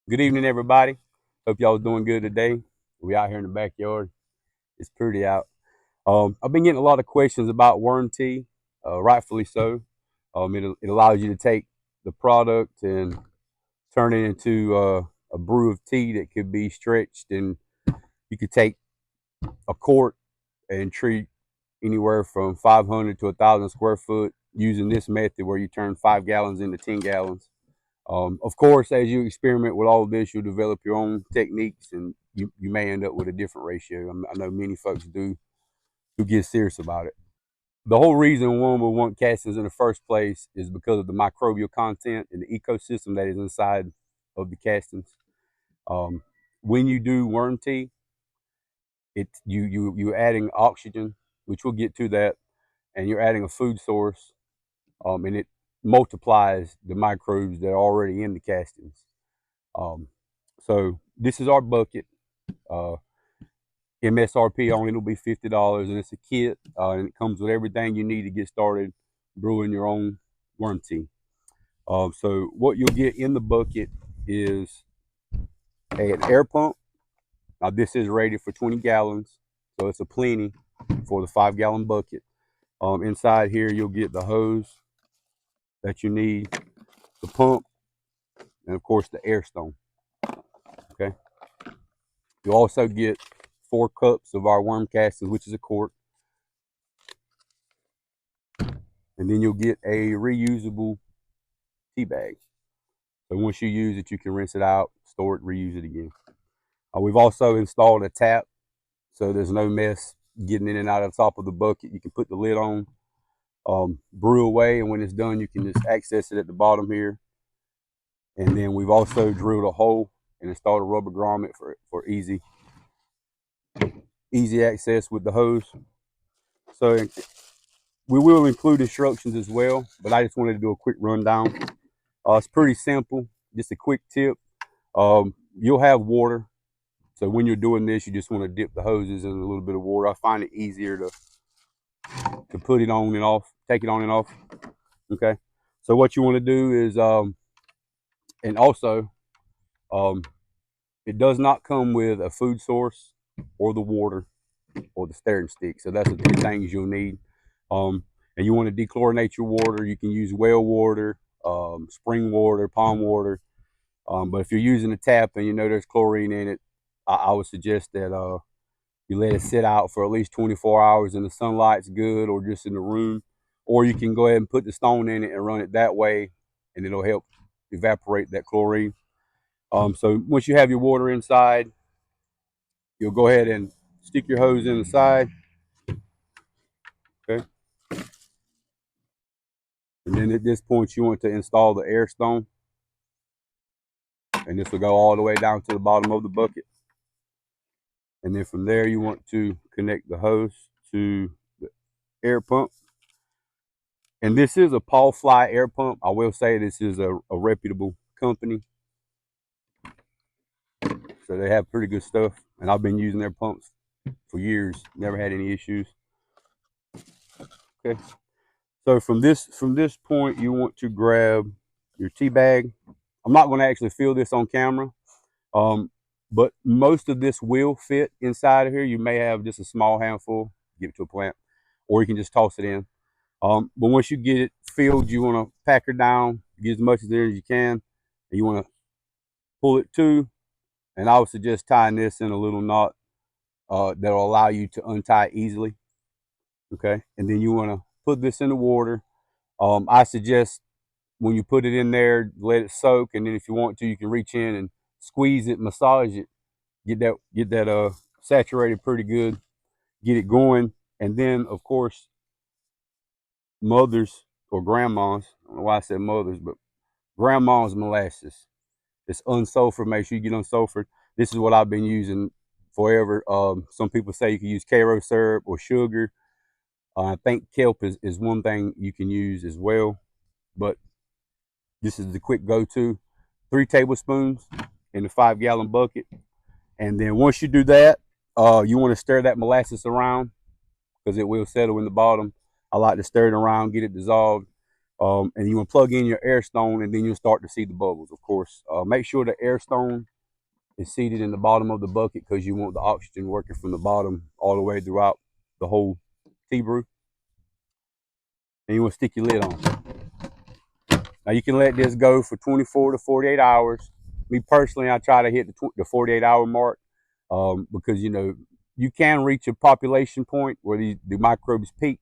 Good evening, everybody. Hope y'all doing good today. We out here in the backyard. It's pretty out. I've been getting a lot of questions about worm tea, rightfully so. It allows you to take the product and turn it into a brew of tea that could be stretched, and you could take a quart and treat anywhere from 500 to 1,000 square foot using this method where you turn 5 gallons into 10 gallons. Of course, as you experiment with all of this, you'll develop your own techniques, and you may end up with a different ratio. I know many folks do who get serious about it. The whole reason one would want castings in the first place is because of the microbial content and the ecosystem that is inside of the castings. Um, when you do worm tea, you're adding oxygen, which we'll get to that, and you're adding a food source, and it multiplies the microbes that are already in the castings. Um, so this is our bucket. Uh, MSRP on it'll be $50, and it's a kit, and it comes with everything you need to get started brewing your own worm tea. So what you'll get in the bucket is an air pump. Now this is rated for 20 gallons, so it's a plenty for the 5 gallon bucket. Inside here you'll get the hose that you need, the pump, and of course the air stone. Okay. You'll also get 4 cups of our worm castings, which is a quart. And then you'll get a reusable tea bag. So once you use it, you can rinse it out, store it, reuse it again. We've also installed a tap, so there's no mess getting in and out of the top of the bucket. You can put the lid on, brew away, and when it's done, you can just access it at the bottom here. And then we've also drilled a hole and installed a rubber grommet for easy access with the hose. So we will include instructions as well, but I just wanted to do a quick rundown. It's pretty simple, just a quick tip. You'll have water. So when you're doing this, you just want to dip the hoses in a little bit of water. I find it easier to put it on and off, take it on and off. Okay. So what you want to do is, and also, um, it does not come with a food source or the water or the stirring stick. So that's the 3 things you'll need. Um, and you want to dechlorinate your water. You can use well water, spring water, pond water. But if you're using a tap and you know there's chlorine in it, I would suggest that you let it sit out for at least 24 hours in the sunlight's good, or just in the room. Or you can go ahead and put the stone in it and run it that way, and it'll help evaporate that chlorine. So once you have your water inside, you'll go ahead and stick your hose in the side. Okay. And then at this point, you want to install the air stone. And this will go all the way down to the bottom of the bucket. And then from there, you want to connect the hose to the air pump. And this is a Paul Fly air pump. I will say this is a reputable company. So they have pretty good stuff. And I've been using their pumps for years. Never had any issues. Okay. So from this point, you want to grab your tea bag. I'm not going to actually fill this on camera. But most of this will fit inside of here. You may have just a small handful, give it to a plant, or you can just toss it in. But once you get it filled, you want to pack her down, get as much as there as you can, and you want to pull it to. And I would suggest tying this in a little knot that'll allow you to untie easily. Okay, and then you want to put this in the water. I suggest when you put it in there, let it soak, and then if you want to, you can reach in and squeeze it, massage it, get that saturated pretty good, get it going, and then of course mothers or grandmas. I don't know why I said mothers, but grandma's molasses. It's unsulfured. Make sure you get unsulfured. This is what I've been using forever. Some people say you can use Karo syrup or sugar. I think kelp is one thing you can use as well, but this is the quick go-to. 3 tablespoons in the 5 gallon bucket. And then once you do that, you want to stir that molasses around because it will settle in the bottom. I like to stir it around, get it dissolved. And you want to plug in your air stone, and then you'll start to see the bubbles. Of course, make sure the air stone is seated in the bottom of the bucket because you want the oxygen working from the bottom all the way throughout the whole tea brew. And you want to stick your lid on. Now you can let this go for 24 to 48 hours. Me personally, I try to hit the 48-hour mark because you can reach a population point where the microbes peak.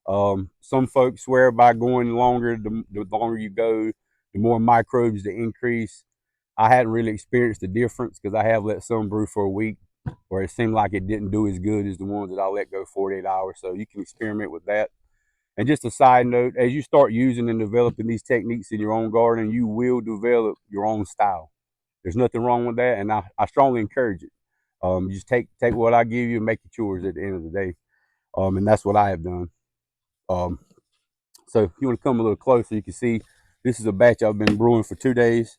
Some folks swear by going longer, the longer you go, the more microbes to increase. I hadn't really experienced the difference because I have let some brew for a week where it seemed like it didn't do as good as the ones that I let go 48 hours. So you can experiment with that. And just a side note, as you start using and developing these techniques in your own garden, you will develop your own style. There's nothing wrong with that, and I strongly encourage it. Just take what I give you and make it yours at the end of the day. And that's what I have done. Um, so if you want to come a little closer, you can see this is a batch I've been brewing for 2 days.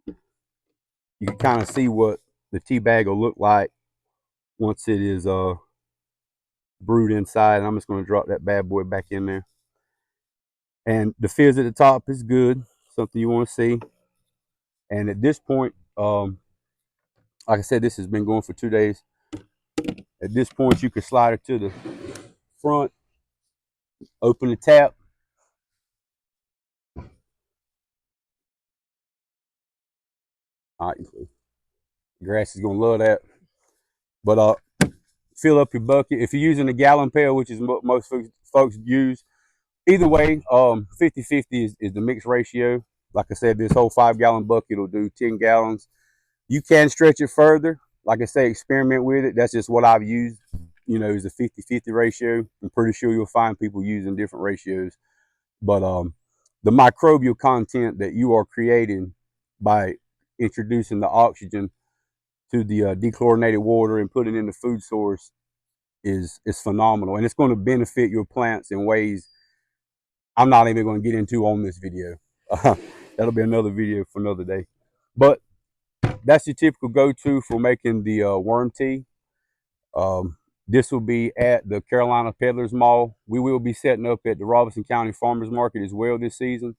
You can kind of see what the tea bag will look like once it is brewed inside. And I'm just going to drop that bad boy back in there. And the fizz at the top is good, something you want to see. And at this point, like I said, this has been going for 2 days. At this point, you can slide it to the front, open the tap. All right, grass is gonna love that. But fill up your bucket. If you're using a gallon pail, which is what most folks use, either way, 50-50 is the mixed ratio. Like I said, this whole 5-gallon bucket will do 10 gallons. You can stretch it further. Like I say, experiment with it. That's just what I've used, is a 50-50 ratio. I'm pretty sure you'll find people using different ratios. But the microbial content that you are creating by introducing the oxygen to the dechlorinated water and putting it in the food source is phenomenal. And it's going to benefit your plants in ways I'm not even going to get into on this video. That'll be another video for another day. But that's your typical go-to for making the worm tea. This will be at the Carolina Peddlers Mall. We will be setting up at the Robeson County Farmers Market as well this season.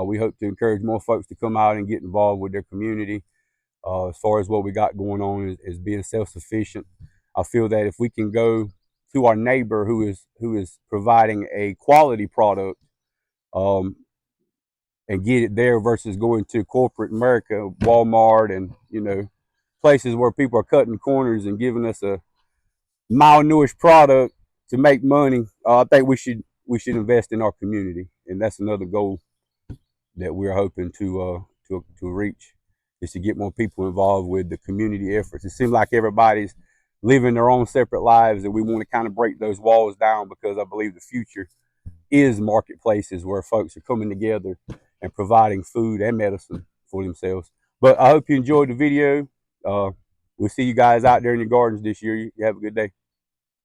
We hope to encourage more folks to come out and get involved with their community. As far as what we got going on is being self-sufficient. I feel that if we can go to our neighbor who is providing a quality product um, and get it there versus going to corporate America, Walmart, and places where people are cutting corners and giving us a malnourished product to make money. I think we should invest in our community, and that's another goal that we're hoping to reach, is to get more people involved with the community efforts. It seems like everybody's living their own separate lives, and we want to kind of break those walls down because I believe the future is marketplaces where folks are coming together and providing food and medicine for themselves. But I hope you enjoyed the video. We'll see you guys out there in your gardens this year. You have a good day.